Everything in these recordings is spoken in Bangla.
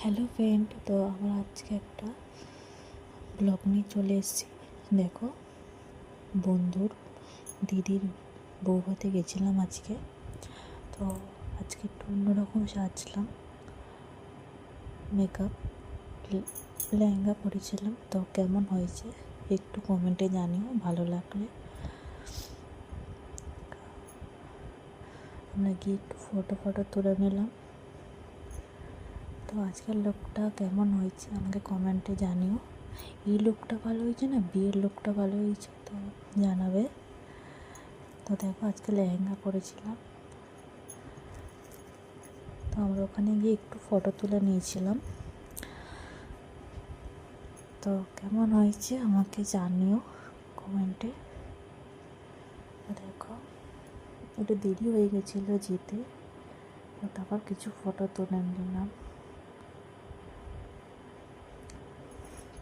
হ্যালো ফ্রেন্ড, তো আমরা আজকে একটা ব্লগ নিয়ে চলে এসেছি। দেখো, বন্ধুর দিদির বৌভাতে গেছিলাম আজকে। তো আজকে একটু অন্যরকম সাজলাম, মেকআপ লেহেঙ্গা পরেছিলাম। তো কেমন হয়েছে একটু কমেন্টে জানিও, ভালো লাগলে। আমরা গিয়ে একটু ফটো তুলে নিলাম। তো আজকের লুকটা কেমন হয়েছে আমাকে কমেন্টে জানিও। এই লুকটা ভালো হয়েছে না বিয়ের লুকটা ভালো হয়েছে, তো জানাবে। তো দেখো, আজকে লেহেঙ্গা পরেছিলাম। তো আমরা ওখানে গিয়ে একটু ফটো তুলে নিয়েছিলাম। তো কেমন হয়েছে আমাকে জানিও কমেন্টে। দেখো, একটু দেরি হয়ে গেছিলো যেতে, তো তারপর কিছু ফটো তুলে নিলাম।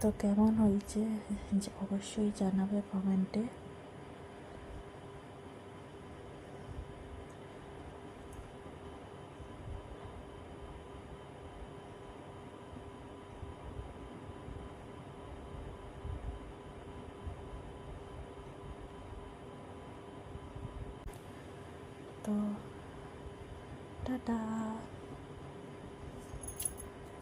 তো কেমন হয়েছে অবশ্যই জানাবে কমেন্টে। তো টাটা।